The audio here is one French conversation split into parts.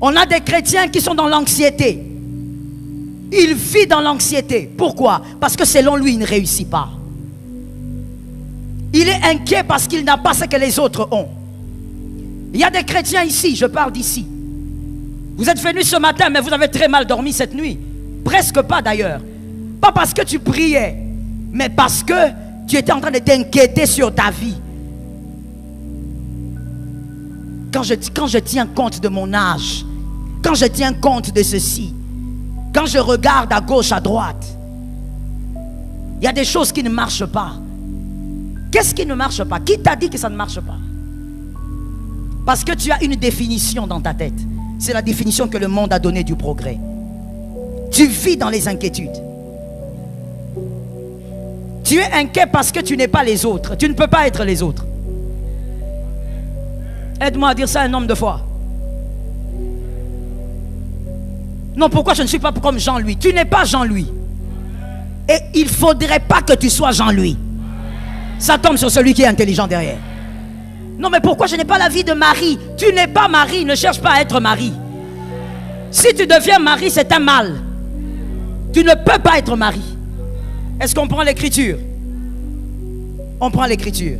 On a des chrétiens qui sont dans l'anxiété. Il vit dans l'anxiété. Pourquoi? Parce que selon lui, il ne réussit pas. Il est inquiet parce qu'il n'a pas ce que les autres ont. Il y a des chrétiens ici, je parle d'ici. Vous êtes venus ce matin, mais vous avez très mal dormi cette nuit. Presque pas d'ailleurs. Pas parce que tu priais, mais parce que tu étais en train de t'inquiéter sur ta vie. Quand je tiens compte de mon âge, quand je tiens compte de ceci, quand je regarde à gauche, à droite, il y a des choses qui ne marchent pas. Qu'est-ce qui ne marche pas? Qui t'a dit que ça ne marche pas? Parce que tu as une définition dans ta tête. C'est la définition que le monde a donnée du progrès. Tu vis dans les inquiétudes. Tu es inquiet parce que tu n'es pas les autres. Tu ne peux pas être les autres. Aide-moi à dire ça à un homme de foi. Non, pourquoi je ne suis pas comme Jean-Louis? Tu n'es pas Jean-Louis. Et il ne faudrait pas que tu sois Jean-Louis. Ça tombe sur celui qui est intelligent derrière. Non, mais pourquoi je n'ai pas la vie de Marie? Tu n'es pas Marie, ne cherche pas à être Marie. Si tu deviens Marie, c'est un mal. Tu ne peux pas être Marie. Est-ce qu'on prend l'écriture? On prend l'écriture.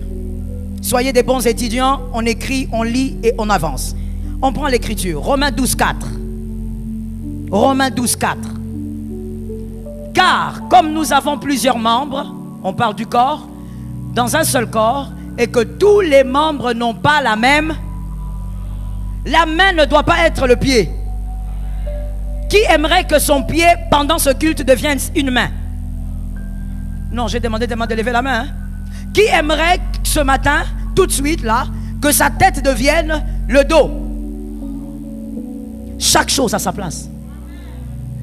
Soyez des bons étudiants, on écrit, on lit et on avance. On prend l'écriture. Romains 12, 4. Romains 12, 4. Car comme nous avons plusieurs membres, on parle du corps, dans un seul corps, et que tous les membres n'ont pas la même. La main ne doit pas être le pied. Qui aimerait que son pied, pendant ce culte, devienne une main? Non, j'ai demandé de lever la main. Hein? Qui aimerait ce matin, tout de suite, là, que sa tête devienne le dos? Chaque chose à sa place.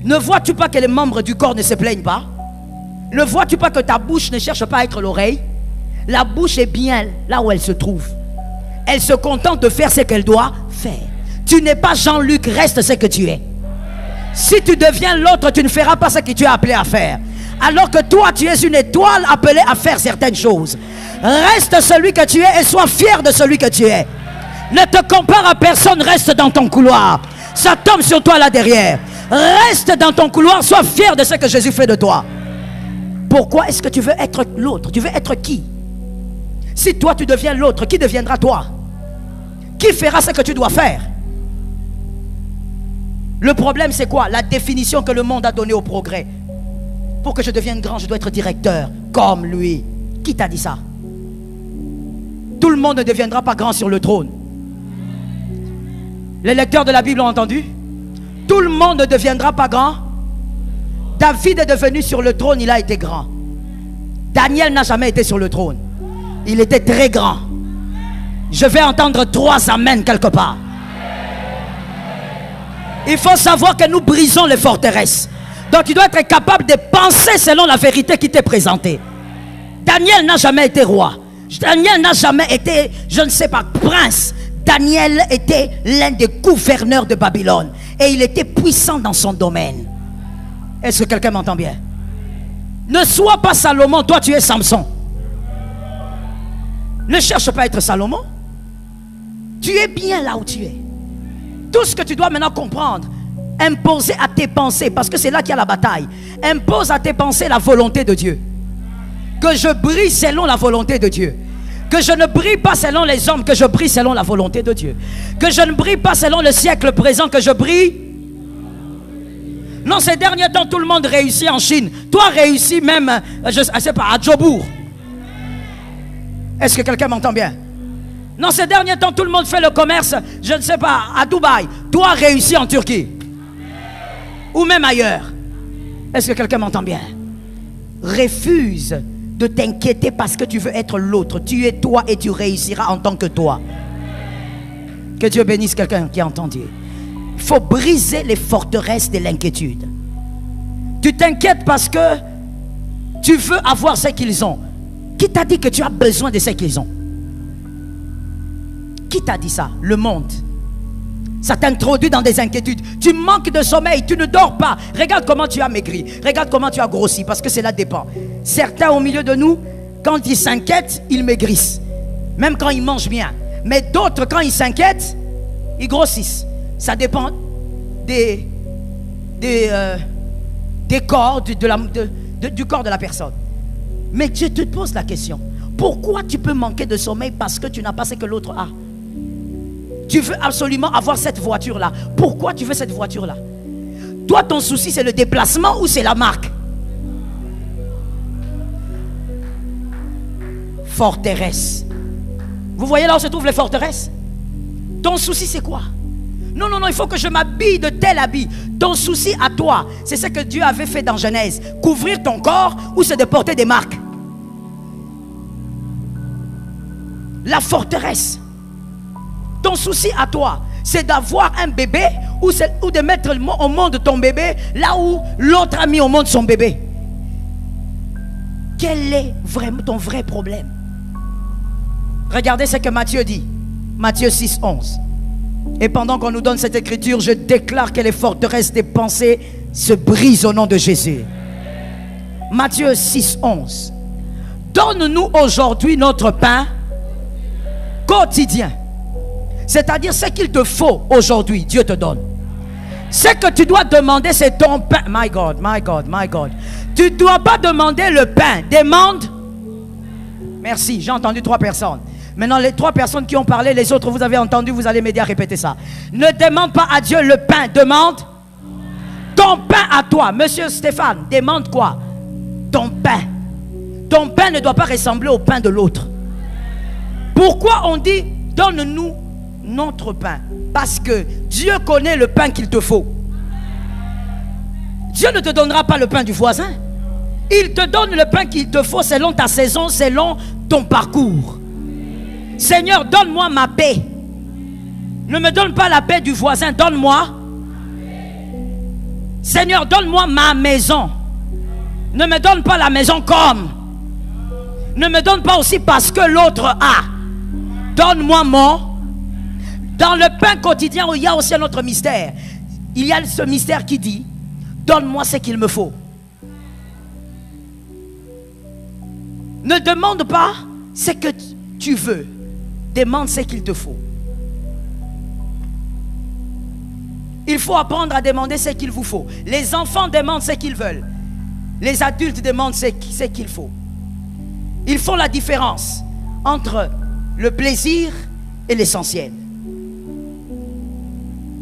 Ne vois-tu pas que les membres du corps ne se plaignent pas? Ne vois-tu pas que ta bouche ne cherche pas à être l'oreille? La bouche est bien là où elle se trouve. Elle se contente de faire ce qu'elle doit faire. Tu n'es pas Jean-Luc, reste ce que tu es. Si tu deviens l'autre, tu ne feras pas ce que tu es appelé à faire. Alors que toi, tu es une étoile appelée à faire certaines choses. Reste celui que tu es et sois fier de celui que tu es. Ne te compare à personne, reste dans ton couloir. Ça tombe sur toi là derrière. Reste dans ton couloir, sois fier de ce que Jésus fait de toi. Pourquoi est-ce que tu veux être l'autre? Tu veux être qui? Si toi tu deviens l'autre, qui deviendra toi? Qui fera ce que tu dois faire? Le problème c'est quoi? La définition que le monde a donnée au progrès. Pour que je devienne grand, je dois être directeur comme lui. Qui t'a dit ça? Tout le monde ne deviendra pas grand sur le trône. Les lecteurs de la Bible ont entendu? Tout le monde ne deviendra pas grand. David est devenu sur le trône, il a été grand. Daniel n'a jamais été sur le trône. Il était très grand. Je vais entendre 3 amens quelque part. Il faut savoir que nous brisons les forteresses. Donc tu dois être capable de penser selon la vérité qui t'est présentée. Daniel n'a jamais été roi. Daniel n'a jamais été, je ne sais pas, prince. Daniel était l'un des gouverneurs de Babylone. Et il était puissant dans son domaine. Est-ce que quelqu'un m'entend bien? Ne sois pas Salomon, toi tu es Samson. Ne cherche pas à être Salomon. Tu es bien là où tu es. Tout ce que tu dois maintenant comprendre, imposer à tes pensées, parce que c'est là qu'il y a la bataille. Impose à tes pensées la volonté de Dieu. Que je brille selon la volonté de Dieu. Que je ne brille pas selon les hommes, que je brille selon la volonté de Dieu. Que je ne brille pas selon le siècle présent, que je brille. Non, ces derniers temps, tout le monde réussit en Chine. Toi, réussis même, je ne sais pas, à Djobour. Est-ce que quelqu'un m'entend bien? Non, ces derniers temps, tout le monde fait le commerce, je ne sais pas, à Dubaï. Toi, réussis en Turquie. Ou même ailleurs. Est-ce que quelqu'un m'entend bien? Refuse de t'inquiéter parce que tu veux être l'autre. Tu es toi et tu réussiras en tant que toi. Que Dieu bénisse quelqu'un qui a entendu. Il faut briser les forteresses de l'inquiétude. Tu t'inquiètes parce que tu veux avoir ce qu'ils ont. Qui t'a dit que tu as besoin de ce qu'ils ont? Qui t'a dit ça? Le monde. Ça t'introduit dans des inquiétudes. Tu manques de sommeil, tu ne dors pas. Regarde comment tu as maigri. Regarde comment tu as grossi, parce que cela dépend. Certains au milieu de nous, quand ils s'inquiètent, ils maigrissent. Même quand ils mangent bien. Mais d'autres, quand ils s'inquiètent, ils grossissent. Ça dépend des corps, du corps de la personne. Mais Dieu te pose la question. Pourquoi tu peux manquer de sommeil parce que tu n'as pas ce que l'autre a? Tu veux absolument avoir cette voiture-là. Pourquoi tu veux cette voiture-là? Toi, ton souci, c'est le déplacement ou c'est la marque? Forteresse. Vous voyez là où se trouvent les forteresses? Ton souci, c'est quoi? Non, non, non, il faut que je m'habille de tel habit. Ton souci à toi, c'est ce que Dieu avait fait dans Genèse. Couvrir ton corps ou c'est de porter des marques? La forteresse. Ton souci à toi, c'est d'avoir un bébé ou de mettre au monde ton bébé là où l'autre a mis au monde son bébé. Quel est vraiment ton vrai problème? Regardez ce que Matthieu dit. Matthieu 6, 11. Et pendant qu'on nous donne cette écriture, je déclare que les forteresses des pensées se brisent au nom de Jésus. Matthieu 6, 11. Donne-nous aujourd'hui notre pain quotidien. C'est-à-dire ce qu'il te faut aujourd'hui, Dieu te donne. Ce que tu dois demander, c'est ton pain. My God, my God, my God. Tu ne dois pas demander le pain. Demande. Merci, j'ai entendu 3 personnes. Maintenant, les 3 personnes qui ont parlé, les autres, vous avez entendu, vous allez m'aider à répéter ça. Ne demande pas à Dieu le pain, demande ton pain à toi. Monsieur Stéphane, demande quoi? Ton pain. Ton pain ne doit pas ressembler au pain de l'autre. Pourquoi on dit donne-nous notre pain? Parce que Dieu connaît le pain qu'il te faut. Dieu ne te donnera pas le pain du voisin. Il te donne le pain qu'il te faut selon ta saison, selon ton parcours. Seigneur, donne-moi ma paix. Ne me donne pas la paix du voisin, donne-moi. Seigneur, donne-moi ma maison. Ne me donne pas la maison comme. Ne me donne pas aussi parce que l'autre a. Donne-moi mon. Dans le pain quotidien, il y a aussi un autre mystère. Il y a ce mystère qui dit, donne-moi ce qu'il me faut. Ne demande pas ce que tu veux. Demande ce qu'il te faut. Il faut apprendre à demander ce qu'il vous faut. Les enfants demandent ce qu'ils veulent. Les adultes demandent ce qu'il faut. Ils font la différence entre le plaisir et l'essentiel.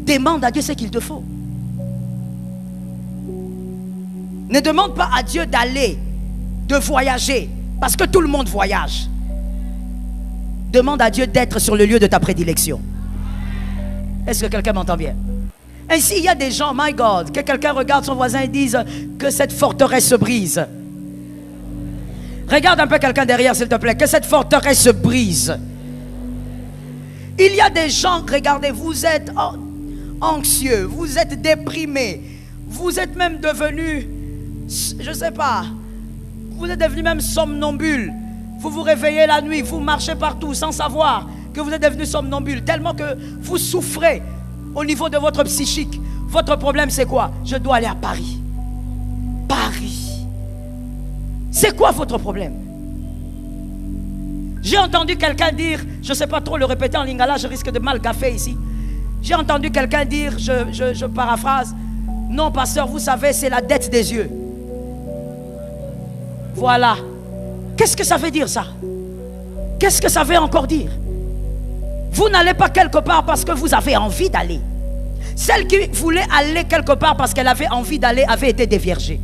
Demande à Dieu ce qu'il te faut. Ne demande pas à Dieu d'aller, de voyager, parce que tout le monde voyage. Demande à Dieu d'être sur le lieu de ta prédilection. Est-ce que quelqu'un m'entend bien? Ainsi, il y a des gens, my God, que quelqu'un regarde son voisin et dise que cette forteresse se brise. Regarde un peu quelqu'un derrière, s'il te plaît, que cette forteresse se brise. Il y a des gens, regardez, vous êtes anxieux, vous êtes déprimés, vous êtes même devenus, je ne sais pas, vous êtes devenus même somnambules. Vous vous réveillez la nuit, vous marchez partout sans savoir que vous êtes devenu somnambule, tellement que vous souffrez au niveau de votre psychique. Votre problème, c'est quoi? Je dois aller à Paris. Paris. C'est quoi votre problème? J'ai entendu quelqu'un dire, je ne sais pas trop le répéter en lingala, je risque de mal gaffer ici. J'ai entendu quelqu'un dire, je paraphrase, non pasteur, vous savez, c'est la dette des yeux. Voilà. Qu'est-ce que ça veut dire ça? Qu'est-ce que ça veut encore dire? Vous n'allez pas quelque part parce que vous avez envie d'aller. Celle qui voulait aller quelque part parce qu'elle avait envie d'aller avait été déviergée.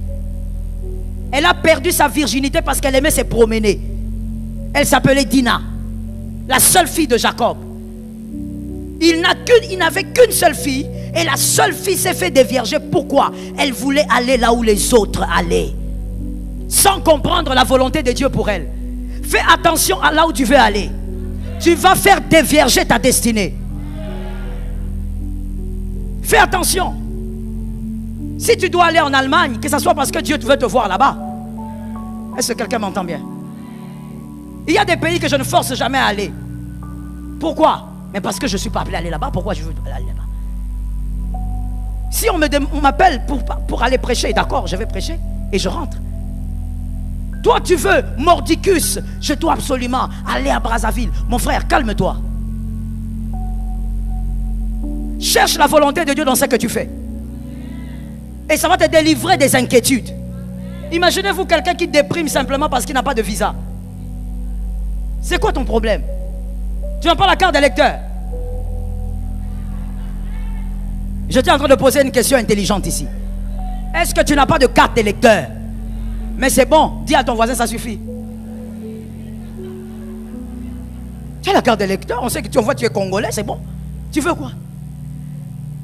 Elle a perdu sa virginité parce qu'elle aimait se promener. Elle s'appelait Dina, la seule fille de Jacob. Il n'avait qu'une seule fille et la seule fille s'est fait dévierger. Pourquoi? Elle voulait aller là où les autres allaient, sans comprendre la volonté de Dieu pour elle. Fais attention à là où tu veux aller. Tu vas faire dévierger ta destinée. Fais attention. Si tu dois aller en Allemagne, que ce soit parce que Dieu veut te voir là-bas. Est-ce que quelqu'un m'entend bien? Il y a des pays que je ne force jamais à aller. Pourquoi? Mais parce que je ne suis pas appelé à aller là-bas. Pourquoi je veux aller là-bas? Si on m'appelle pour aller prêcher, d'accord, je vais prêcher et je rentre. Toi tu veux Mordicus, je dois absolument aller à Brazzaville. Mon frère, calme-toi. Cherche la volonté de Dieu dans ce que tu fais. Et ça va te délivrer des inquiétudes. Imaginez-vous quelqu'un qui déprime simplement parce qu'il n'a pas de visa. C'est quoi ton problème? Tu n'as pas la carte d'électeur. J'étais en train de poser une question intelligente ici. Est-ce que tu n'as pas de carte d'électeur? Mais c'est bon, dis à ton voisin, ça suffit. Tu as la carte d'électeur, on sait que tu vois, tu es congolais, c'est bon. Tu veux quoi?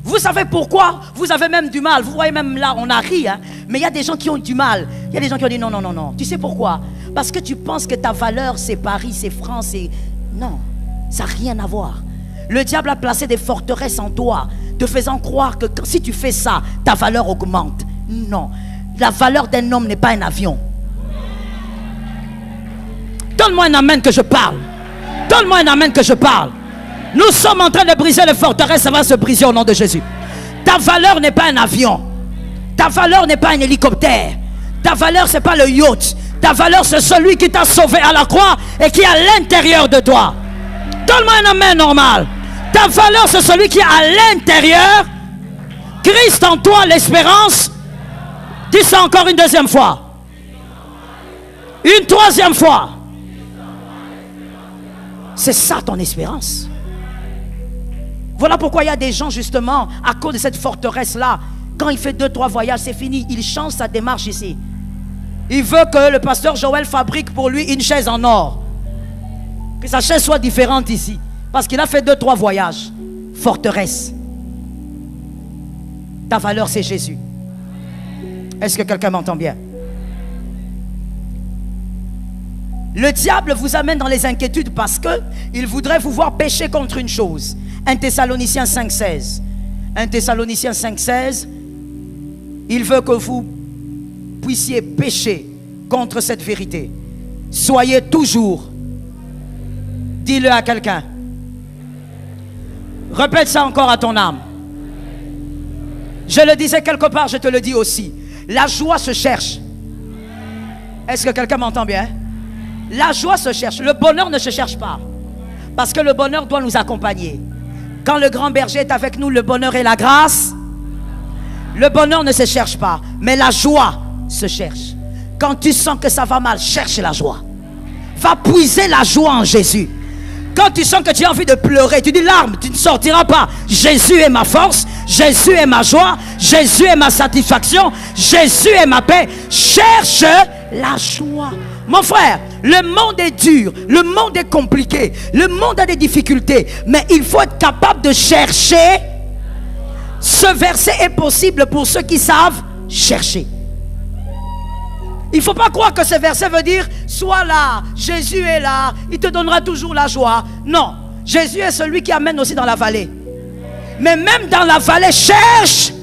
Vous savez pourquoi? Vous avez même du mal. Vous voyez même là, on a ri, hein? Mais il y a des gens qui ont du mal. Il y a des gens qui ont dit non, non, non, non. Tu sais pourquoi? Parce que tu penses que ta valeur, c'est Paris, c'est France, c'est... Non, ça n'a rien à voir. Le diable a placé des forteresses en toi, te faisant croire que si tu fais ça, ta valeur augmente. Non, la valeur d'un homme n'est pas un avion. Donne-moi un amen que je parle. Donne-moi un amen que je parle. Nous sommes en train de briser les forteresses, ça va se briser au nom de Jésus. Ta valeur n'est pas un avion. Ta valeur n'est pas un hélicoptère. Ta valeur, ce n'est pas le yacht. Ta valeur, c'est celui qui t'a sauvé à la croix et qui est à l'intérieur de toi. Donne-moi un amen normal. Ta valeur, c'est celui qui est à l'intérieur. Christ en toi, l'espérance. Dis ça encore une deuxième fois. Une troisième fois. C'est ça ton espérance. Voilà pourquoi il y a des gens justement, à cause de cette forteresse-là, quand il fait 2-3 voyages, c'est fini. Il change sa démarche ici. Il veut que le pasteur Joël fabrique pour lui une chaise en or. Que sa chaise soit différente ici. Parce qu'il a fait 2-3 voyages. Forteresse. Ta valeur, c'est Jésus. Est-ce que quelqu'un m'entend bien? Le diable vous amène dans les inquiétudes parce qu'il voudrait vous voir pécher contre une chose. 1 Thessaloniciens 5,16. 1 Thessaloniciens 5,16. Il veut que vous puissiez pécher contre cette vérité. Soyez toujours. Dis-le à quelqu'un. Répète ça encore à ton âme. Je le disais quelque part, je te le dis aussi. La joie se cherche. Est-ce que quelqu'un m'entend bien? La joie se cherche. Le bonheur ne se cherche pas. Parce que le bonheur doit nous accompagner. Quand le grand berger est avec nous, le bonheur et la grâce. Le bonheur ne se cherche pas. Mais la joie se cherche. Quand tu sens que ça va mal, cherche la joie. Va puiser la joie en Jésus. Quand tu sens que tu as envie de pleurer, tu dis larmes, tu ne sortiras pas. Jésus est ma force, Jésus est ma joie, Jésus est ma satisfaction, Jésus est ma paix. Cherche la joie. Mon frère, le monde est dur, le monde est compliqué, le monde a des difficultés, mais il faut être capable de chercher. Ce verset est possible pour ceux qui savent chercher. Il ne faut pas croire que ce verset veut dire sois là, Jésus est là, il te donnera toujours la joie. Non, Jésus est celui qui amène aussi dans la vallée. Mais même dans la vallée, cherche.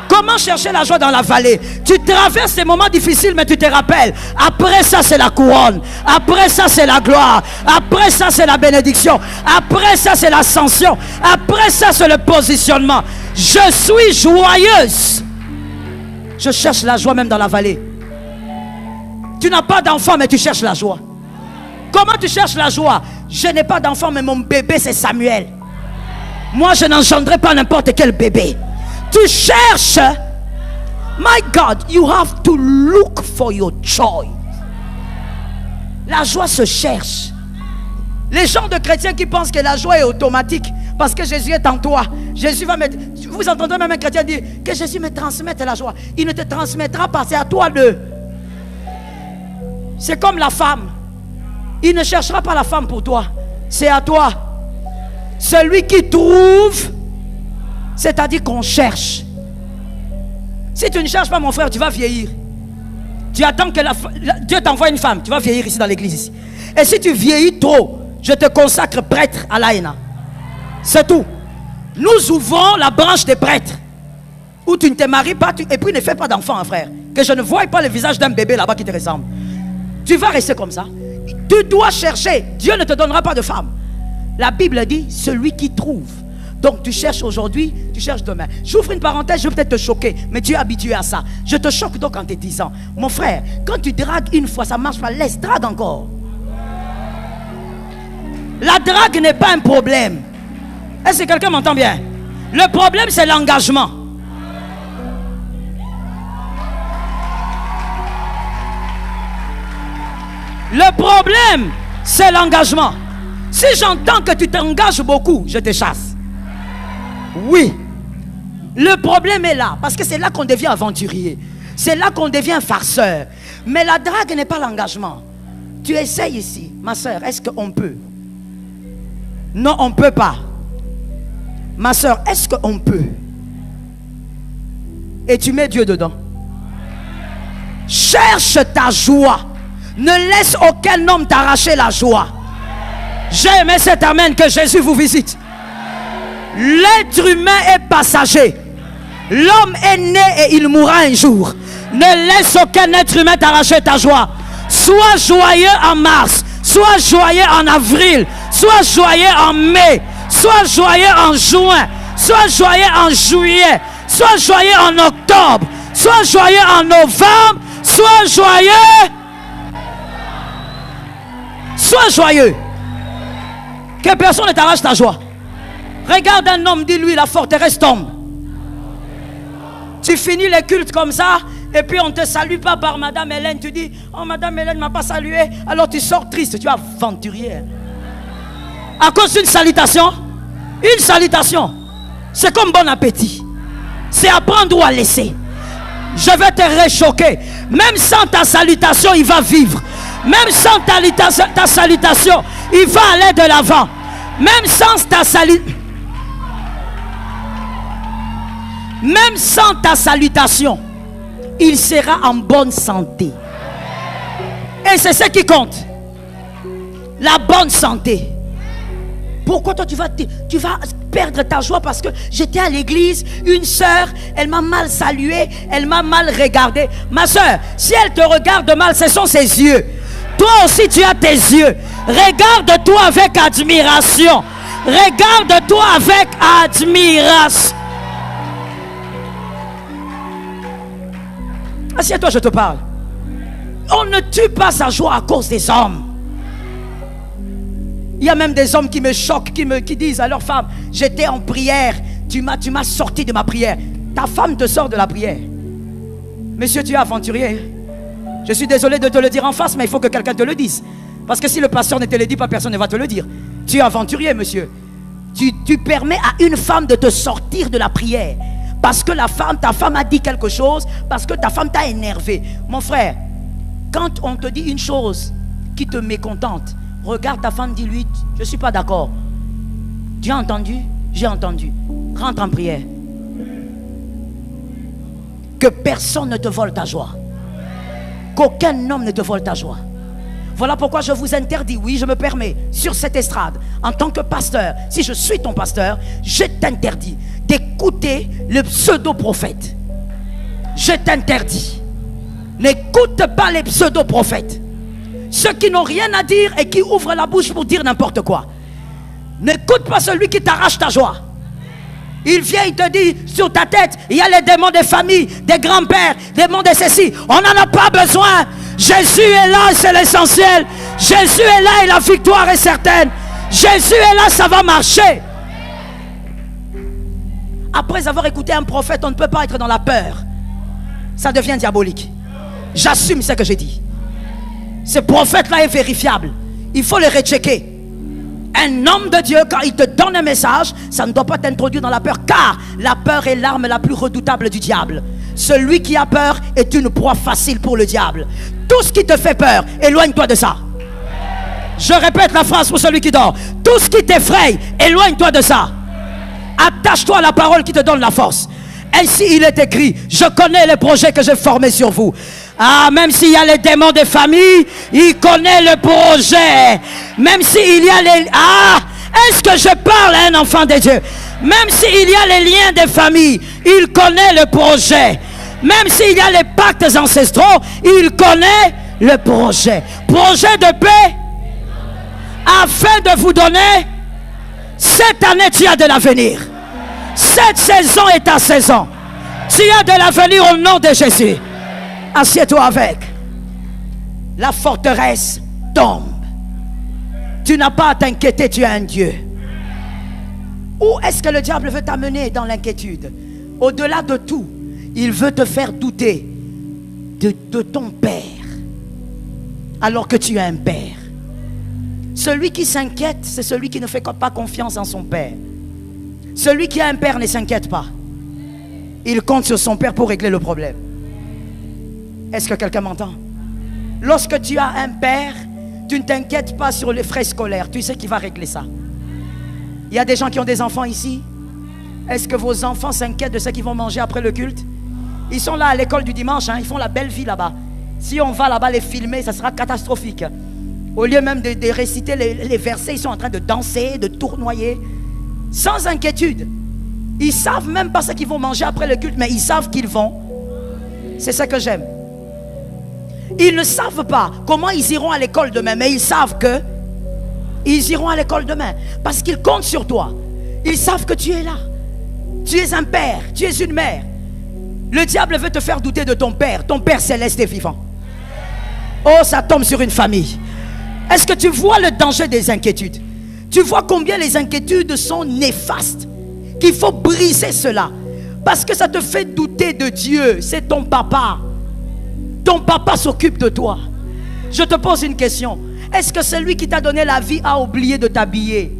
Comment chercher la joie dans la vallée? Tu traverses des moments difficiles, mais tu te rappelles. Après ça, c'est la couronne. Après ça, c'est la gloire. Après ça, c'est la bénédiction. Après ça, c'est l'ascension. Après ça, c'est le positionnement. Je suis joyeuse. Je cherche la joie même dans la vallée. Tu n'as pas d'enfant, mais tu cherches la joie. Comment tu cherches la joie? Je n'ai pas d'enfant, mais mon bébé, c'est Samuel. Moi, je n'engendrerai pas n'importe quel bébé. Tu cherches. My God, you have to look for your joy. La joie se cherche. Les gens de chrétiens qui pensent que la joie est automatique parce que Jésus est en toi. Jésus va mettre. Vous entendez même un chrétien dire que Jésus me transmette la joie. Il ne te transmettra pas, c'est à toi de. C'est comme la femme. Il ne cherchera pas la femme pour toi. C'est à toi. Celui qui trouve, c'est-à-dire qu'on cherche. Si tu ne cherches pas, mon frère, tu vas vieillir. Tu attends que Dieu t'envoie une femme. Tu vas vieillir ici dans l'église. Ici. Et si tu vieillis trop, je te consacre prêtre à l'AENA. C'est tout. Nous ouvrons la branche des prêtres. Où tu ne te maries pas, et puis ne fais pas d'enfant, hein, frère. Que je ne voie pas le visage d'un bébé là-bas qui te ressemble. Tu vas rester comme ça. Tu dois chercher. Dieu ne te donnera pas de femme. La Bible dit, celui qui trouve. Donc tu cherches aujourd'hui, tu cherches demain. J'ouvre une parenthèse, je vais peut-être te choquer, mais tu es habitué à ça. Je te choque donc en te disant, mon frère, quand tu dragues une fois, ça ne marche pas, laisse, drague encore. La drague n'est pas un problème. Est-ce que quelqu'un m'entend bien? Le problème, c'est l'engagement. Le problème, c'est l'engagement. Si j'entends que tu t'engages beaucoup, je te chasse. Oui. Le problème est là, parce que c'est là qu'on devient aventurier. C'est là qu'on devient farceur. Mais la drague n'est pas l'engagement. Tu essayes ici. Ma soeur, est-ce qu'on peut? Non, on ne peut pas. Ma soeur, est-ce qu'on peut? Et tu mets Dieu dedans. Cherche ta joie. Ne laisse aucun homme t'arracher la joie. J'ai aimé cet amen, que Jésus vous visite. L'être humain est passager. L'homme est né et il mourra un jour. Ne laisse aucun être humain t'arracher ta joie. Sois joyeux en mars. Sois joyeux en avril. Sois joyeux en mai. Sois joyeux en juin. Sois joyeux en juillet. Sois joyeux en octobre. Sois joyeux en novembre. Sois joyeux. Sois joyeux. Que personne ne t'arrache ta joie. Regarde un homme, dis-lui, la forteresse tombe. Tu finis les cultes comme ça, et puis on ne te salue pas par Madame Hélène. Tu dis, oh Madame Hélène ne m'a pas salué. Alors tu sors triste, tu es aventurier. À cause d'une salutation. Une salutation. C'est comme bon appétit. C'est à prendre ou à laisser. Je vais te réchoquer. Même sans ta salutation, il va vivre. Même sans ta salutation, il va aller de l'avant. Même sans ta salutation. Même sans ta salutation, il sera en bonne santé. Et c'est ce qui compte. La bonne santé. Pourquoi toi tu vas perdre ta joie? Parce que j'étais à l'église, une sœur, elle m'a mal salué, elle m'a mal regardé. Ma sœur, si elle te regarde mal, ce sont ses yeux. Toi aussi tu as tes yeux. Regarde-toi avec admiration. Regarde-toi avec admiration. Assieds-toi, je te parle. On ne tue pas sa joie à cause des hommes. Il y a même des hommes qui me choquent, qui disent à leur femme, j'étais en prière, tu m'as sorti de ma prière. Ta femme te sort de la prière. Monsieur, tu es aventurier. Je suis désolé de te le dire en face, mais il faut que quelqu'un te le dise. Parce que si le pasteur ne te le dit pas, personne ne va te le dire. Tu es aventurier, monsieur. Tu permets à une femme de te sortir de la prière. Parce que ta femme a dit quelque chose, parce que ta femme t'a énervé. Mon frère, quand on te dit une chose qui te mécontente, regarde ta femme, dis-lui, je ne suis pas d'accord. Tu as entendu? J'ai entendu. Rentre en prière. Que personne ne te vole ta joie. Qu'aucun homme ne te vole ta joie. Voilà pourquoi je vous interdis, oui, je me permets, sur cette estrade, en tant que pasteur, si je suis ton pasteur, je t'interdis d'écouter le pseudo-prophète. Je t'interdis. N'écoute pas les pseudo-prophètes. Ceux qui n'ont rien à dire et qui ouvrent la bouche pour dire n'importe quoi. N'écoute pas celui qui t'arrache ta joie. Il vient, il te dit, sur ta tête, il y a les démons des familles, des grands-pères, des démons de ceci. On n'en a pas besoin. Jésus est là, c'est l'essentiel. Jésus est là et la victoire est certaine. Jésus est là, ça va marcher. Après avoir écouté un prophète, on ne peut pas être dans la peur. Ça devient diabolique. J'assume ce que j'ai dit. Ce prophète-là est vérifiable. Il faut le rechecker. Un homme de Dieu, quand il te donne un message, ça ne doit pas t'introduire dans la peur, car la peur est l'arme la plus redoutable du diable. Celui qui a peur est une proie facile pour le diable. Tout ce qui te fait peur, éloigne-toi de ça. Je répète la phrase pour celui qui dort. Tout ce qui t'effraie, éloigne-toi de ça. Attache-toi à la parole qui te donne la force. Ainsi il est écrit, je connais les projets que j'ai formés sur vous. Ah, même s'il y a les démons des familles, il connaît le projet. Même s'il y a les... Ah, est-ce que je parle à un enfant de Dieu? Même s'il y a les liens des familles, il connaît le projet. Même s'il y a les pactes ancestraux, il connaît le projet. Projet de paix, afin de vous donner... Cette année, tu as de l'avenir. Cette saison est ta saison. Tu as de l'avenir au nom de Jésus. Assieds-toi avec. La forteresse tombe. Tu n'as pas à t'inquiéter, tu as un Dieu. Où est-ce que le diable veut t'amener dans l'inquiétude? Au-delà de tout, il veut te faire douter de ton Père. alors que tu as un père. Celui qui s'inquiète, c'est celui qui ne fait pas confiance en son père. Celui qui a un père ne s'inquiète pas. Il compte sur son père pour régler le problème. Est-ce que quelqu'un m'entend? Lorsque tu as un père, tu ne t'inquiètes pas sur les frais scolaires. Tu sais qu'il va régler ça. Il y a des gens qui ont des enfants ici. Est-ce que vos enfants s'inquiètent de ce qu'ils vont manger après le culte? Ils sont là à l'école du dimanche, hein, ils font la belle vie là-bas. Si on va là-bas les filmer, ça sera catastrophique. Au lieu même de réciter les versets, ils sont en train de danser, de tournoyer. Sans inquiétude. Ils savent même pas ce qu'ils vont manger après le culte, mais ils savent qu'ils vont. C'est ça que j'aime. Ils ne savent pas comment ils iront à l'école demain, mais ils savent que ils iront à l'école demain. Parce qu'ils comptent sur toi. Ils savent que tu es là. Tu es un père, tu es une mère. Le diable veut te faire douter de ton père. Ton père céleste est vivant. Oh, ça tombe sur une famille. Est-ce que tu vois le danger des inquiétudes? Tu vois combien les inquiétudes sont néfastes, qu'il faut briser cela. Parce que ça te fait douter de Dieu. C'est ton papa. Ton papa s'occupe de toi. Je te pose une question. Est-ce que celui qui t'a donné la vie a oublié de t'habiller?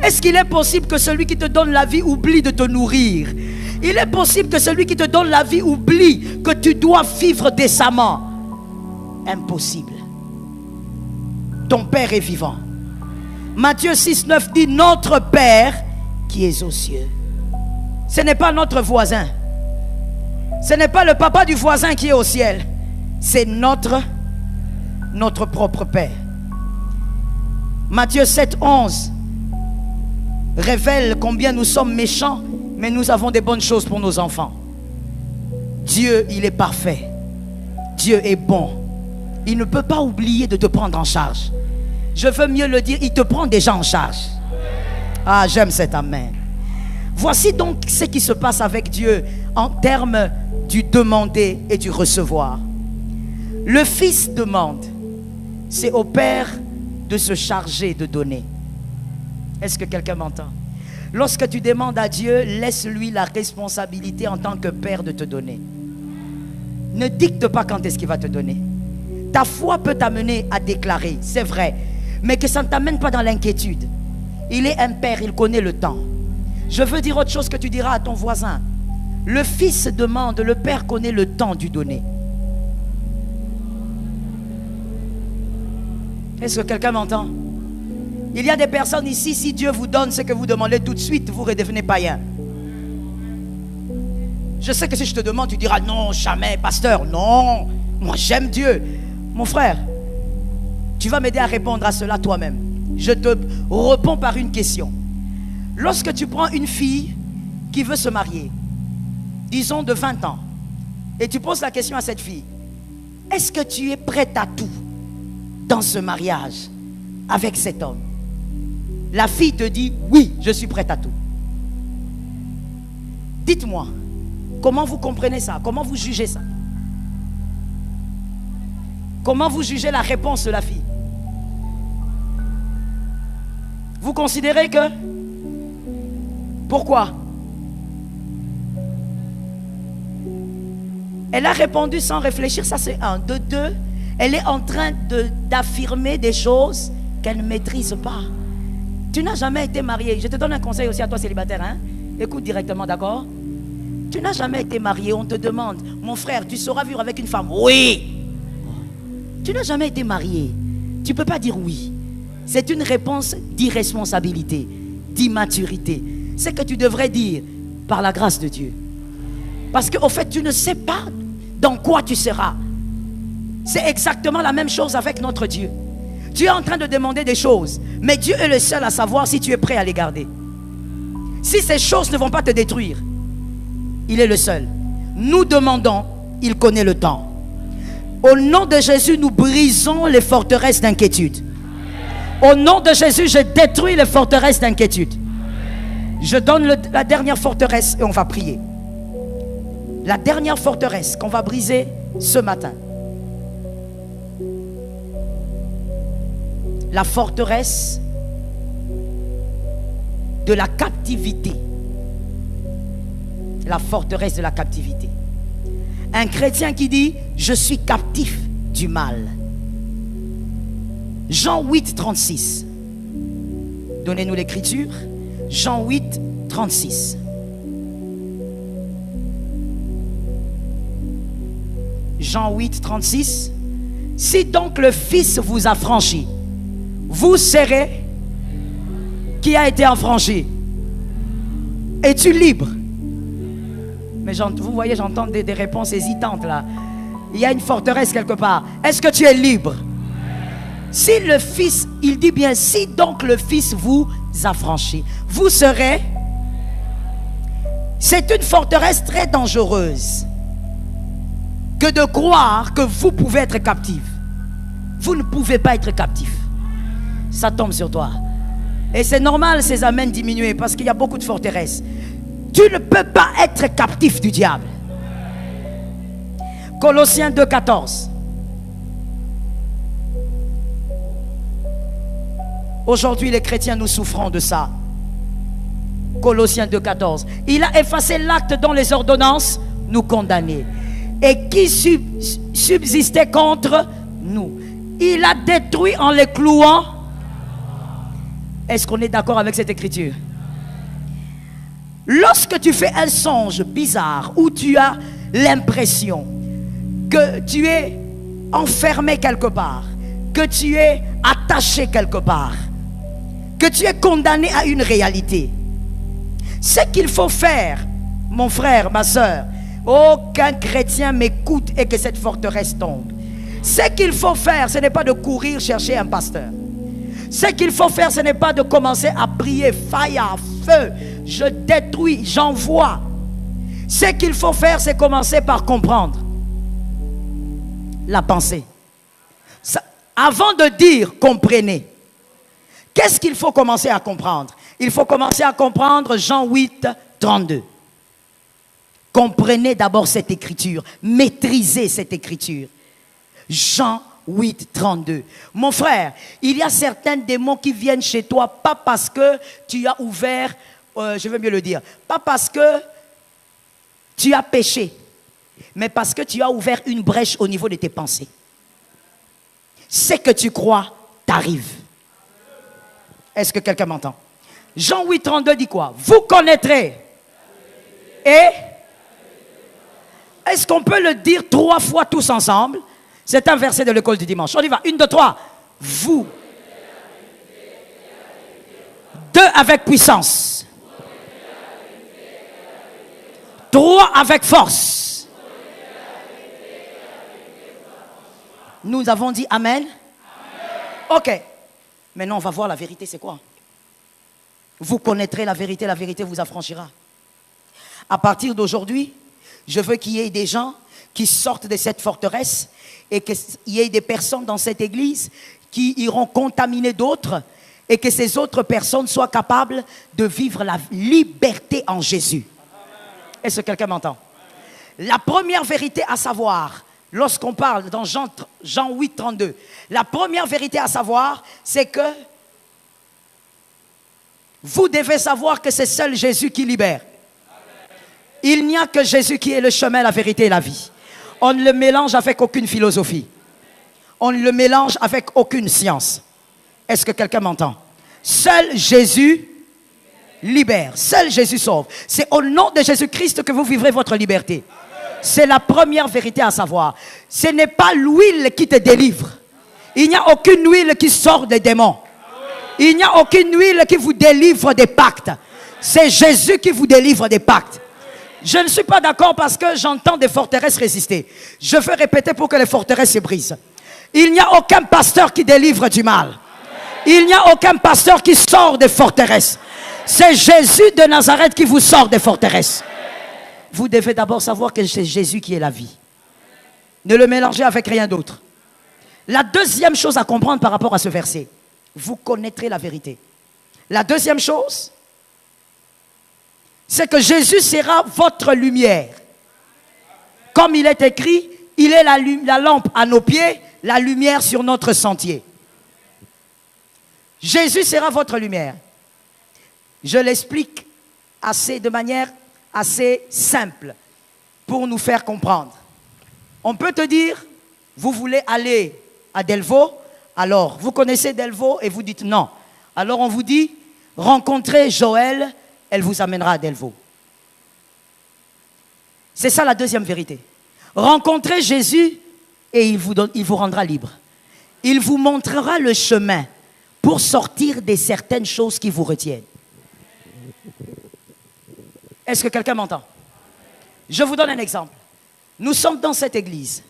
Est-ce qu'il est possible que celui qui te donne la vie oublie de te nourrir? Il est possible que celui qui te donne la vie oublie que tu dois vivre décemment? Impossible. Ton Père est vivant. Matthieu 6, 9 dit: notre Père qui est aux cieux. Ce n'est pas notre voisin. Ce n'est pas le papa du voisin qui est au ciel. C'est notre propre Père. Matthieu 7, 11 révèle combien nous sommes méchants, mais nous avons des bonnes choses pour nos enfants. Dieu, il est parfait. Dieu est bon. Il ne peut pas oublier de te prendre en charge. Je veux mieux le dire, il te prend déjà en charge. Ah, j'aime cet amen. Voici donc ce qui se passe avec Dieu en termes du demander et du recevoir. Le Fils demande. C'est au Père de se charger de donner. Est-ce que quelqu'un m'entend? Lorsque tu demandes à Dieu, laisse-lui la responsabilité en tant que Père de te donner. Ne dicte pas quand est-ce qu'il va te donner. Ta foi peut t'amener à déclarer, c'est vrai, mais que ça ne t'amène pas dans l'inquiétude. Il est un Père, il connaît le temps. Je veux dire autre chose que tu diras à ton voisin. Le Fils demande, le Père connaît le temps du donner. Est-ce que quelqu'un m'entend? Il y a des personnes ici, si Dieu vous donne ce que vous demandez tout de suite, vous redevenez païen. Je sais que si je te demande, tu diras non, jamais, pasteur, non, moi j'aime Dieu. Mon frère, tu vas m'aider à répondre à cela toi-même. Je te réponds par une question. Lorsque tu prends une fille qui veut se marier, disons de 20 ans, et tu poses la question à cette fille: est-ce que tu es prête à tout dans ce mariage avec cet homme? La fille te dit: oui, je suis prête à tout. Dites-moi, comment vous comprenez ça? Comment vous jugez ça? Comment vous jugez la réponse de la fille? Vous considérez que... Pourquoi? Elle a répondu sans réfléchir, ça c'est un. De deux, elle est en train d'affirmer des choses qu'elle ne maîtrise pas. Tu n'as jamais été marié. Je te donne un conseil aussi à toi célibataire, hein? Écoute directement, d'accord? Tu n'as jamais été marié. On te demande: mon frère, tu sauras vivre avec une femme? Oui. Tu n'as jamais été marié. Tu ne peux pas dire oui. C'est une réponse d'irresponsabilité, d'immaturité. C'est que tu devrais dire: par la grâce de Dieu. Parce qu'au fait, tu ne sais pas dans quoi tu seras. C'est exactement la même chose avec notre Dieu. Tu es en train de demander des choses, mais Dieu est le seul à savoir si tu es prêt à les garder. Si ces choses ne vont pas te détruire, il est le seul. Nous demandons, il connaît le temps. Au nom de Jésus, nous brisons les forteresses d'inquiétude. Au nom de Jésus, je détruis les forteresses d'inquiétude. Je donne la dernière forteresse et on va prier. La dernière forteresse qu'on va briser ce matin. La forteresse de la captivité. La forteresse de la captivité. Un chrétien qui dit: je suis captif du mal. Jean 8, 36. Donnez-nous l'écriture. Jean 8, 36. Jean 8, 36. Si donc le Fils vous a franchi, vous serez... Qui a été affranchi? Es-tu libre? Mais vous voyez, j'entends des réponses hésitantes là. Il y a une forteresse quelque part. Est-ce que tu es libre? Si le Fils, il dit bien, si donc le Fils vous a franchi, vous serez... C'est une forteresse très dangereuse que de croire que vous pouvez être captif. Vous ne pouvez pas être captif. Ça tombe sur toi. Et c'est normal ces amens diminuer parce qu'il y a beaucoup de forteresses. Tu ne peux pas être captif du diable. Colossiens 2, 14. Aujourd'hui, les chrétiens, nous souffrons de ça. Colossiens 2, 14. Il a effacé l'acte dont les ordonnances nous condamnaient et qui subsistait contre nous. Il a détruit en les clouant. Est-ce qu'on est d'accord avec cette écriture? Lorsque tu fais un songe bizarre où tu as l'impression que tu es enfermé quelque part, que tu es attaché quelque part, que tu es condamné à une réalité, ce qu'il faut faire, mon frère, ma soeur, aucun chrétien m'écoute et que cette forteresse tombe. Ce qu'il faut faire, ce n'est pas de courir chercher un pasteur. Ce qu'il faut faire, ce n'est pas de commencer à prier fire, feu, je détruis, j'envoie. Ce qu'il faut faire, c'est commencer par comprendre la pensée. Avant de dire comprenez, qu'est-ce qu'il faut commencer à comprendre? Il faut commencer à comprendre Jean 8, 32. Comprenez d'abord cette écriture, maîtrisez cette écriture. Jean 8, 32. Mon frère, il y a certains démons qui viennent chez toi, pas parce que tu as ouvert, je veux mieux le dire, pas parce que tu as péché, mais parce que tu as ouvert une brèche au niveau de tes pensées. Ce que tu crois t'arrive. Est-ce que quelqu'un m'entend? Jean 8, 32 dit quoi? Vous connaîtrez. Et est-ce qu'on peut le dire 3 fois tous ensemble? C'est un verset de l'école du dimanche. On y va. 1, 2, 3. Vous. 2 avec puissance. 3 avec force. Nous avons dit Amen. Ok. Maintenant, on va voir la vérité, c'est quoi? Vous connaîtrez la vérité vous affranchira. À partir d'aujourd'hui, je veux qu'il y ait des gens qui sortent de cette forteresse et qu'il y ait des personnes dans cette église qui iront contaminer d'autres et que ces autres personnes soient capables de vivre la liberté en Jésus. Est-ce que quelqu'un m'entend? La première vérité à savoir, lorsqu'on parle dans Jean 8, 32, la première vérité à savoir, c'est que vous devez savoir que c'est seul Jésus qui libère. Il n'y a que Jésus qui est le chemin, la vérité et la vie. On ne le mélange avec aucune philosophie. On ne le mélange avec aucune science. Est-ce que quelqu'un m'entend? Seul Jésus libère. Seul Jésus sauve. C'est au nom de Jésus-Christ que vous vivrez votre liberté. C'est la première vérité à savoir. Ce n'est pas l'huile qui te délivre. Il n'y a aucune huile qui sort des démons. Il n'y a aucune huile qui vous délivre des pactes. C'est Jésus qui vous délivre des pactes. Je ne suis pas d'accord parce que j'entends des forteresses résister. Je veux répéter pour que les forteresses se brisent. Il n'y a aucun pasteur qui délivre du mal. Il n'y a aucun pasteur qui sort des forteresses. C'est Jésus de Nazareth qui vous sort des forteresses. Vous devez d'abord savoir que c'est Jésus qui est la vie. Ne le mélangez avec rien d'autre. La deuxième chose à comprendre par rapport à ce verset, vous connaîtrez la vérité. La deuxième chose, c'est que Jésus sera votre lumière. Comme il est écrit, il est la lampe à nos pieds, la lumière sur notre sentier. Jésus sera votre lumière. Je l'explique de manière assez simple pour nous faire comprendre. On peut te dire, vous voulez aller à Delvaux, Alors, vous connaissez Delvaux et vous dites non. Alors on vous dit, rencontrez Joël, elle vous amènera à Delvaux. C'est ça la deuxième vérité. Rencontrez Jésus et il vous rendra libre. Il vous montrera le chemin pour sortir de certaines choses qui vous retiennent. Est-ce que quelqu'un m'entend? Je vous donne un exemple. Nous sommes dans cette église.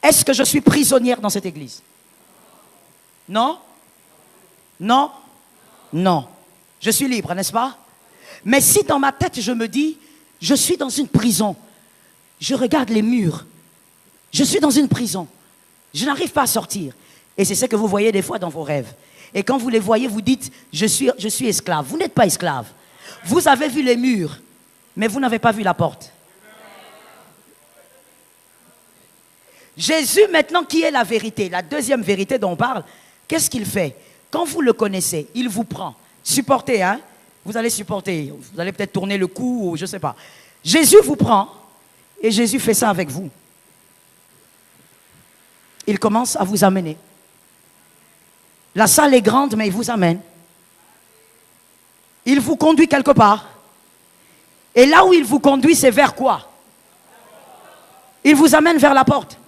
Est-ce que je suis prisonnière dans cette église? Non? Non? Non. Je suis libre, n'est-ce pas? Mais si dans ma tête je me dis, je suis dans une prison, je regarde les murs, je suis dans une prison, je n'arrive pas à sortir. Et c'est ce que vous voyez des fois dans vos rêves. Et quand vous les voyez, vous dites, je suis esclave. Vous n'êtes pas esclave. Vous avez vu les murs, mais vous n'avez pas vu la porte. Jésus, maintenant, qui est la vérité, la deuxième vérité dont on parle, qu'est-ce qu'il fait? Quand vous le connaissez, il vous prend. Supportez, hein? Vous allez supporter. Vous allez peut-être tourner le cou, ou je ne sais pas. Jésus vous prend, et Jésus fait ça avec vous. Il commence à vous amener. La salle est grande, mais il vous amène. Il vous conduit quelque part. Et là où il vous conduit, c'est vers quoi? Il vous amène vers la porte.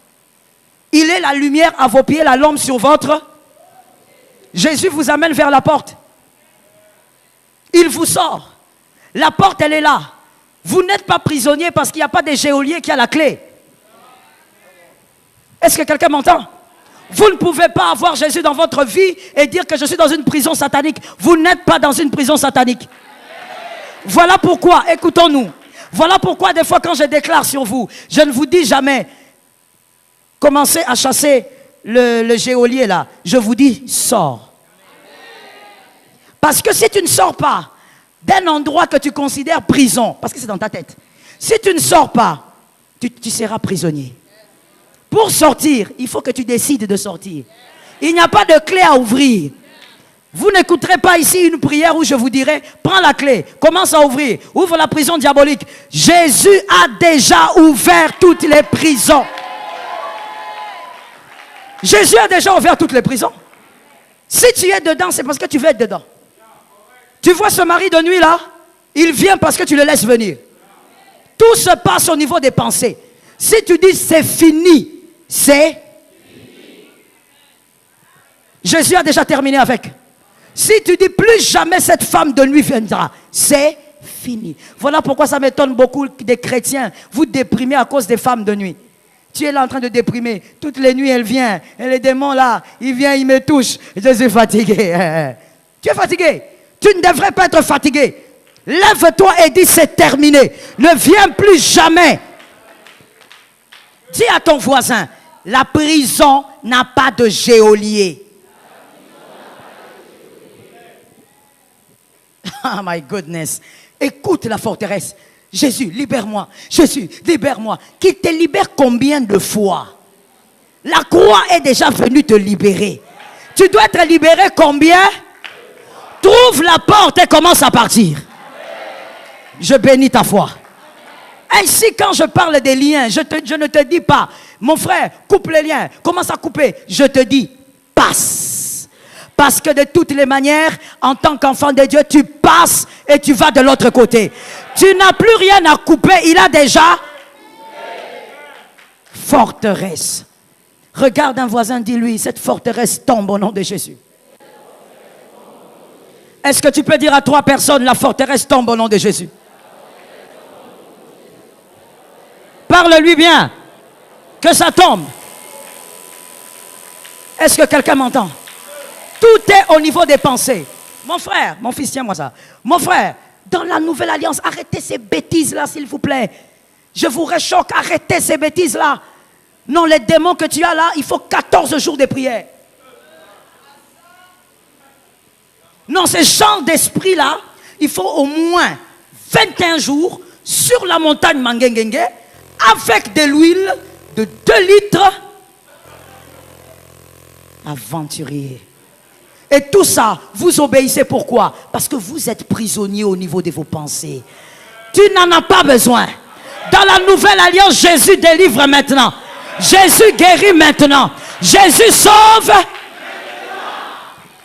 Il est la lumière à vos pieds, la lampe sur votre. Jésus vous amène vers la porte. Il vous sort. La porte, elle est là. Vous n'êtes pas prisonnier parce qu'il n'y a pas de geôlier qui a la clé. Est-ce que quelqu'un m'entend? Vous ne pouvez pas avoir Jésus dans votre vie et dire que je suis dans une prison satanique. Vous n'êtes pas dans une prison satanique. Voilà pourquoi, écoutons-nous. Voilà pourquoi des fois quand je déclare sur vous, je ne vous dis jamais, commencez à chasser le geôlier là. Je vous dis, sors. Parce que si tu ne sors pas d'un endroit que tu considères prison, parce que c'est dans ta tête, si tu ne sors pas, tu seras prisonnier. Pour sortir, il faut que tu décides de sortir. Il n'y a pas de clé à ouvrir. Vous n'écouterez pas ici une prière où je vous dirai, prends la clé, commence à ouvrir, ouvre la prison diabolique. Jésus a déjà ouvert toutes les prisons. Jésus a déjà ouvert toutes les prisons. Si tu es dedans, c'est parce que tu veux être dedans. Tu vois ce mari de nuit là, il vient parce que tu le laisses venir. Tout se passe au niveau des pensées. Si tu dis c'est fini, c'est fini. Jésus a déjà terminé avec. Si tu dis plus jamais cette femme de nuit viendra, c'est fini. Voilà pourquoi ça m'étonne beaucoup des chrétiens. Vous déprimez à cause des femmes de nuit. Tu es là en train de déprimer. Toutes les nuits, elle vient. Et les démons là, ils viennent, ils me touchent. Je suis fatigué. Tu es fatigué. Tu ne devrais pas être fatigué. Lève-toi et dis c'est terminé. Ne viens plus jamais. Dis à ton voisin, la prison n'a pas de geôlier. Oh my goodness. Écoute la forteresse. Jésus, libère-moi. Jésus, libère-moi. Qu'il te libère combien de fois? La croix est déjà venue te libérer. Tu dois être libéré combien? Trouve la porte et commence à partir. Je bénis ta foi. Ainsi, quand je parle des liens, je ne te dis pas, mon frère, coupe les liens, commence à couper. Je te dis, passe. Parce que de toutes les manières, en tant qu'enfant de Dieu, tu passes et tu vas de l'autre côté. Tu n'as plus rien à couper, il a déjà forteresse. Regarde un voisin, dis-lui, cette forteresse tombe au nom de Jésus. Est-ce que tu peux dire à 3 personnes, la forteresse tombe au nom de Jésus? Parle-lui bien. Que ça tombe. Est-ce que quelqu'un m'entend? Tout est au niveau des pensées. Mon frère, mon fils, tiens-moi ça. Mon frère, dans la nouvelle alliance, arrêtez ces bêtises-là, s'il vous plaît. Je vous réchoque, arrêtez ces bêtises-là. Non, les démons que tu as là, il faut 14 jours de prière. Non, ce genre d'esprit-là, il faut au moins 21 jours sur la montagne Mangengenge avec de l'huile de 2 litres. Aventurier. Et tout ça, vous obéissez pourquoi? Parce que vous êtes prisonnier au niveau de vos pensées. Tu n'en as pas besoin. Dans la nouvelle alliance, Jésus délivre maintenant. Jésus guérit maintenant. Jésus sauve.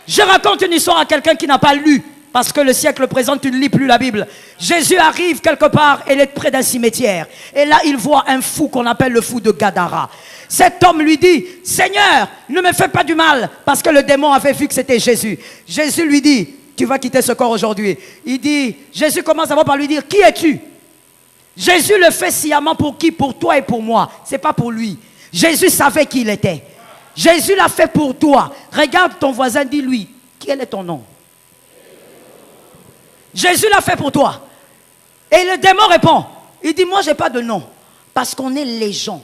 Je raconte une histoire à quelqu'un qui n'a pas lu, parce que le siècle présent, tu ne lis plus la Bible. Jésus arrive quelque part, il est près d'un cimetière. Et là, il voit un fou qu'on appelle le fou de Gadara. Cet homme lui dit, Seigneur, ne me fais pas du mal, parce que le démon avait vu que c'était Jésus. Jésus lui dit, tu vas quitter ce corps aujourd'hui. Il dit, Jésus commence d'abord par lui dire, qui es-tu? Jésus le fait sciemment pour qui? Pour toi et pour moi. Ce n'est pas pour lui. Jésus savait qui il était. Jésus l'a fait pour toi. Regarde ton voisin, dis-lui, quel est ton nom? Jésus l'a fait pour toi. Et le démon répond, il dit, moi je n'ai pas de nom, parce qu'on est légion.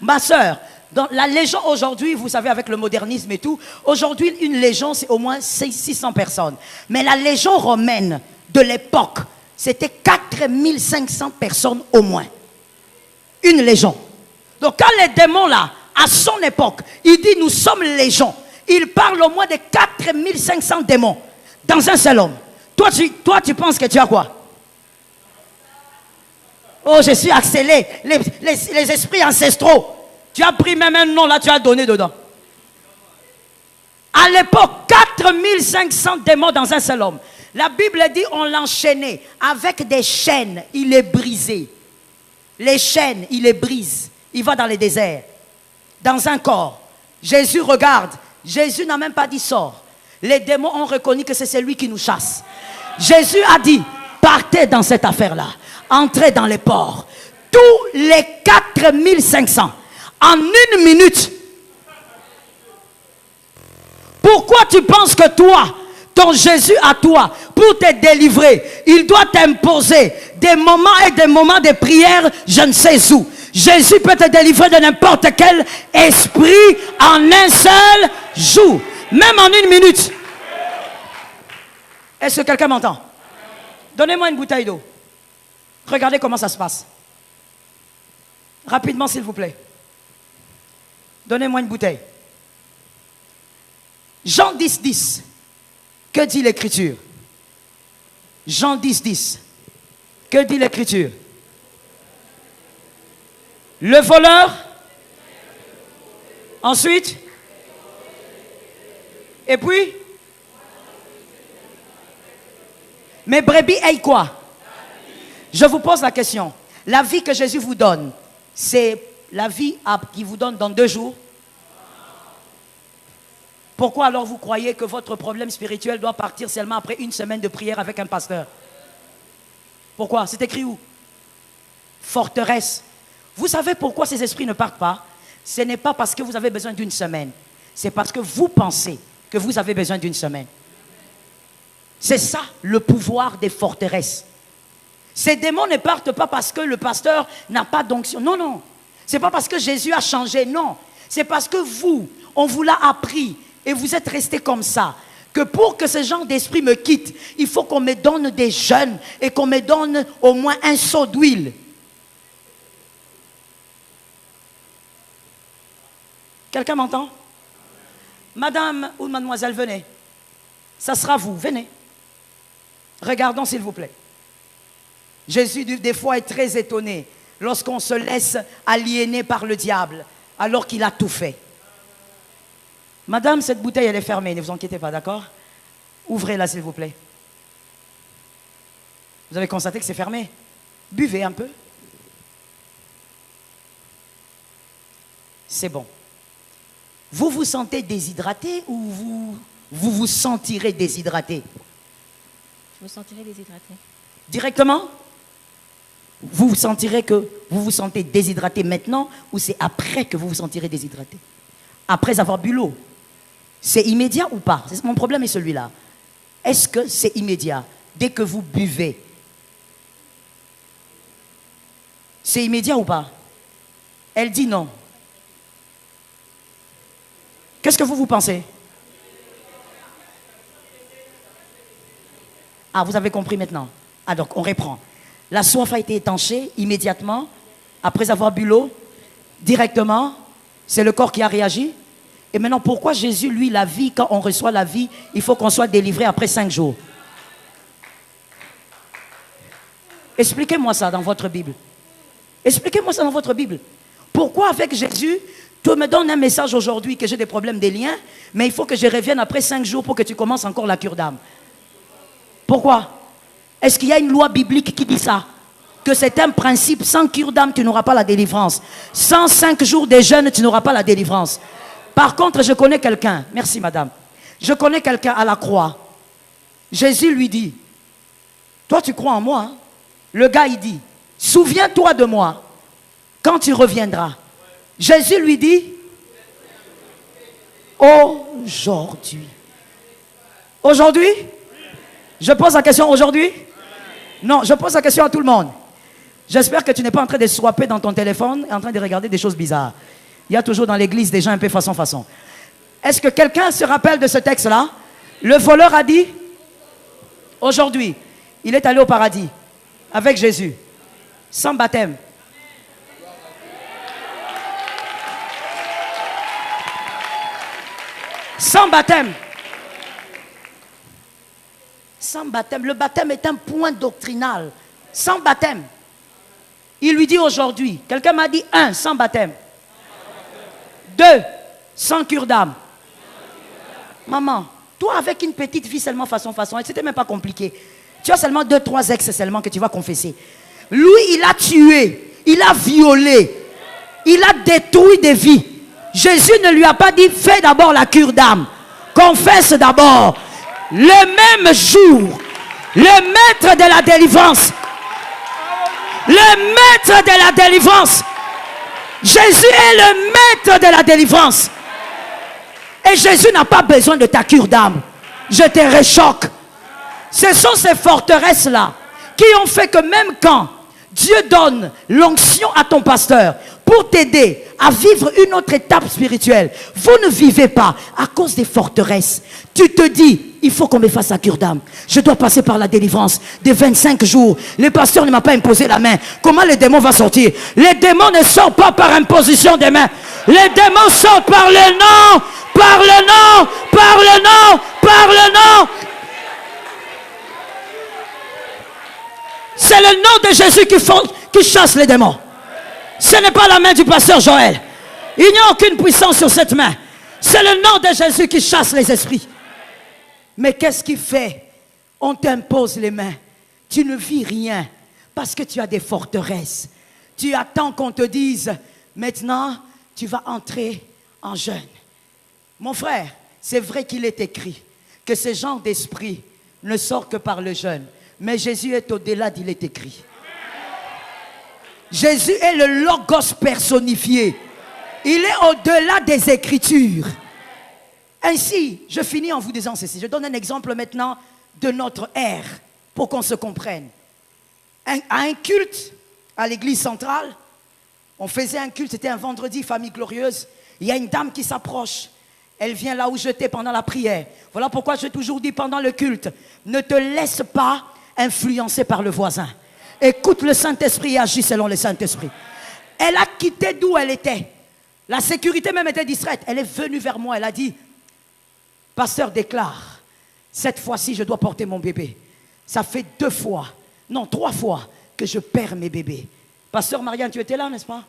Ma soeur, dans la légion aujourd'hui, vous savez, avec le modernisme et tout, aujourd'hui une légion c'est au moins 600 personnes. Mais la légion romaine de l'époque, c'était 4500 personnes au moins. Une légion. Donc quand les démons là, à son époque, il dit nous sommes légion. Il parle au moins de 4500 démons dans un seul homme. Toi, tu penses que tu as quoi? Oh, je suis accéléré. Les esprits ancestraux. Tu as pris même un nom là, tu as donné dedans. À l'époque, 4500 démons dans un seul homme. La Bible dit on l'enchaînait avec des chaînes. Il les brisait. Les chaînes, il les brise. Il va dans les déserts. Dans un corps. Jésus regarde. Jésus n'a même pas dit sort. Les démons ont reconnu que c'est celui qui nous chasse. Jésus a dit, partez dans cette affaire-là. Entrez dans les ports. Tous les 4500. En une minute. Pourquoi tu penses que toi, ton Jésus à toi, pour te délivrer, il doit t'imposer des moments et des moments de prière, je ne sais où. Jésus peut te délivrer de n'importe quel esprit en un seul jour. Même en une minute. Est-ce que quelqu'un m'entend? Donnez-moi une bouteille d'eau. Regardez comment ça se passe. Rapidement, s'il vous plaît. Donnez-moi une bouteille. Jean 10, 10. Que dit l'Écriture? Jean 10, 10. Que dit l'Écriture? Le voleur. Ensuite. Et puis. Mes brebis aient quoi? Je vous pose la question. La vie que Jésus vous donne, c'est la vie qu'il vous donne dans 2 jours? Pourquoi alors vous croyez que votre problème spirituel doit partir seulement après 1 semaine de prière avec un pasteur? Pourquoi? C'est écrit où? Forteresse. Vous savez pourquoi ces esprits ne partent pas? Ce n'est pas parce que vous avez besoin d'1 semaine. C'est parce que vous pensez que vous avez besoin d'1 semaine. C'est ça le pouvoir des forteresses. Ces démons ne partent pas parce que le pasteur n'a pas d'onction. Non, non. C'est pas parce que Jésus a changé. Non. C'est parce que vous, on vous l'a appris et vous êtes restés comme ça. Que pour que ce genre d'esprit me quitte, il faut qu'on me donne des jeûnes et qu'on me donne au moins un seau d'huile. Quelqu'un m'entend? Madame ou mademoiselle, venez. Ça sera vous, venez. Regardons s'il vous plaît. Jésus des fois est très étonné lorsqu'on se laisse aliéner par le diable alors qu'il a tout fait. Madame, cette bouteille elle est fermée, ne vous inquiétez pas, d'accord? Ouvrez-la s'il vous plaît. Vous avez constaté que c'est fermé? Buvez un peu. C'est bon. Vous vous sentez déshydraté ou vous vous sentirez déshydraté? Je me sentirai déshydraté. Directement? Vous sentirez que vous vous sentez déshydraté maintenant ou c'est après que vous vous sentirez déshydraté? Après avoir bu l'eau? C'est immédiat ou pas? Mon problème est celui-là. Est-ce que c'est immédiat? Dès que vous buvez, c'est immédiat ou pas? Elle dit non. Qu'est-ce que vous pensez? Ah, vous avez compris maintenant. Ah, donc on reprend. La soif a été étanchée immédiatement, après avoir bu l'eau, directement. C'est le corps qui a réagi. Et maintenant, pourquoi Jésus, lui, la vie, quand on reçoit la vie, il faut qu'on soit délivré après 5 jours? Expliquez-moi ça dans votre Bible. Expliquez-moi ça dans votre Bible. Pourquoi avec Jésus, Tu me donnes un message aujourd'hui que j'ai des problèmes des liens, mais il faut que je revienne après 5 jours pour que tu commences encore la cure d'âme. Pourquoi? Est-ce qu'il y a une loi biblique qui dit ça? Que c'est un principe, sans cure d'âme, tu n'auras pas la délivrance. Sans 5 jours de jeûne, tu n'auras pas la délivrance. Par contre, je connais quelqu'un, merci madame, je connais quelqu'un à la croix. Jésus lui dit, toi tu crois en moi, hein? Le gars il dit, souviens-toi de moi quand tu reviendras. Jésus lui dit, aujourd'hui. Aujourd'hui? Je pose la question aujourd'hui? Non, je pose la question à tout le monde. J'espère que tu n'es pas en train de swapper dans ton téléphone et en train de regarder des choses bizarres. Il y a toujours dans l'église des gens un peu façon. Est-ce que quelqu'un se rappelle de ce texte-là? Le voleur a dit, aujourd'hui, il est allé au paradis avec Jésus, sans baptême. Sans baptême. Sans baptême. Le baptême est un point doctrinal. Sans baptême. Il lui dit aujourd'hui, quelqu'un m'a dit 1, sans baptême. 2, sans cure d'âme. Maman, toi avec une petite vie seulement façon, et c'était même pas compliqué. Tu as seulement 2, 3 ex seulement que tu vas confesser. Lui, il a tué, il a violé, il a détruit des vies. Jésus ne lui a pas dit, fais d'abord la cure d'âme. Confesse d'abord. Le même jour, le maître de la délivrance, Jésus est le maître de la délivrance. Et Jésus n'a pas besoin de ta cure d'âme. Je te réchoque. Ce sont ces forteresses-là qui ont fait que même quand Dieu donne l'onction à ton pasteur pour t'aider à vivre une autre étape spirituelle, vous ne vivez pas à cause des forteresses. Tu te dis, il faut qu'on me fasse la cure d'âme. Je dois passer par la délivrance de 25 jours. Le pasteur ne m'a pas imposé la main. Comment les démons vont sortir? Les démons ne sortent pas par imposition des mains. Les démons sortent par le nom, par le nom, par le nom, par le nom. C'est le nom de Jésus qui chasse les démons. Ce n'est pas la main du pasteur Joël. Il n'y a aucune puissance sur cette main. C'est le nom de Jésus qui chasse les esprits. Mais qu'est-ce qui fait? On t'impose les mains. Tu ne vis rien parce que tu as des forteresses. Tu attends qu'on te dise, maintenant, tu vas entrer en jeûne. Mon frère, c'est vrai qu'il est écrit que ce genre d'esprit ne sort que par le jeûne. Mais Jésus est au-delà d'il est écrit. Jésus est le Logos personnifié. Il est au-delà des Écritures. Ainsi, je finis en vous disant ceci. Je donne un exemple maintenant de notre ère pour qu'on se comprenne. À un culte à l'église centrale, on faisait un culte, c'était un vendredi, famille glorieuse. Il y a une dame qui s'approche. Elle vient là où j'étais pendant la prière. Voilà pourquoi j'ai toujours dit pendant le culte, ne te laisse pas influencer par le voisin. Écoute le Saint-Esprit et agis selon le Saint-Esprit. Elle a quitté d'où elle était. La sécurité même était distraite. Elle est venue vers moi, elle a dit, pasteur déclare, cette fois-ci je dois porter mon bébé. Ça fait 2 fois, non 3 fois que je perds mes bébés. Pasteur Marianne, tu étais là, n'est-ce pas?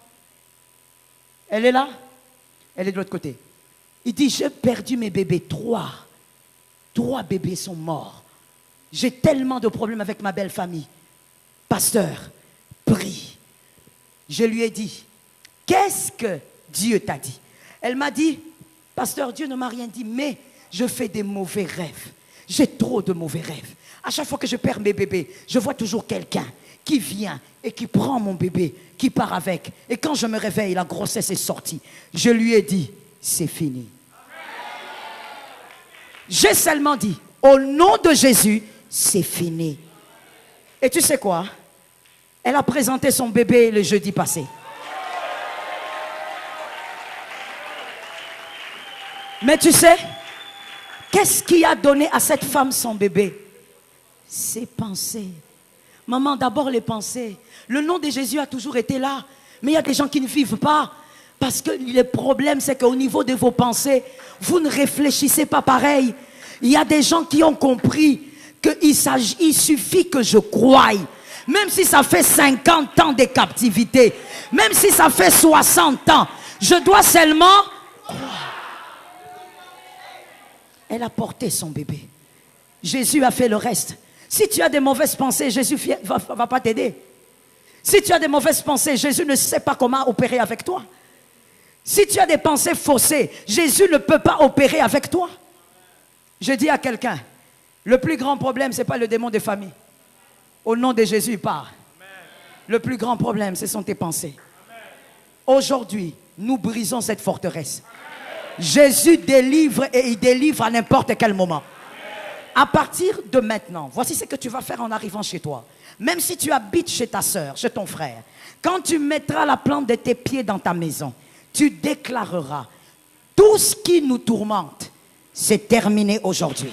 Elle est là? Elle est de l'autre côté. Il dit, j'ai perdu mes bébés, 3 bébés sont morts. J'ai tellement de problèmes avec ma belle famille. Pasteur, prie. Je lui ai dit, qu'est-ce que Dieu t'a dit? Elle m'a dit, pasteur, Dieu ne m'a rien dit, mais je fais des mauvais rêves. J'ai trop de mauvais rêves. À chaque fois que je perds mes bébés, je vois toujours quelqu'un qui vient et qui prend mon bébé, qui part avec. Et quand je me réveille, la grossesse est sortie. Je lui ai dit, c'est fini. J'ai seulement dit, au nom de Jésus, c'est fini. Et tu sais quoi? Elle a présenté son bébé le jeudi passé. Mais tu sais, qu'est-ce qui a donné à cette femme son bébé? Ses pensées. Maman, d'abord les pensées. Le nom de Jésus a toujours été là. Mais il y a des gens qui ne vivent pas. Parce que le problème, c'est qu'au niveau de vos pensées, vous ne réfléchissez pas pareil. Il y a des gens qui ont compris qu'il suffit que je croie. Même si ça fait 50 ans de captivité, même si ça fait 60 ans, Je dois seulement croire. Elle a porté son bébé. Jésus a fait le reste. Si tu as des mauvaises pensées, Jésus ne va pas t'aider. Si tu as des mauvaises pensées, Jésus ne sait pas comment opérer avec toi. Si tu as des pensées faussées, Jésus ne peut pas opérer avec toi. Je dis à quelqu'un, le plus grand problème, ce n'est pas le démon des familles. Au nom de Jésus, il part. Le plus grand problème, ce sont tes pensées. Aujourd'hui, nous brisons cette forteresse. Jésus délivre et il délivre à n'importe quel moment. À partir de maintenant, voici ce que tu vas faire en arrivant chez toi. Même si tu habites chez ta soeur, chez ton frère, quand tu mettras la plante de tes pieds dans ta maison, tu déclareras, tout ce qui nous tourmente, c'est terminé aujourd'hui.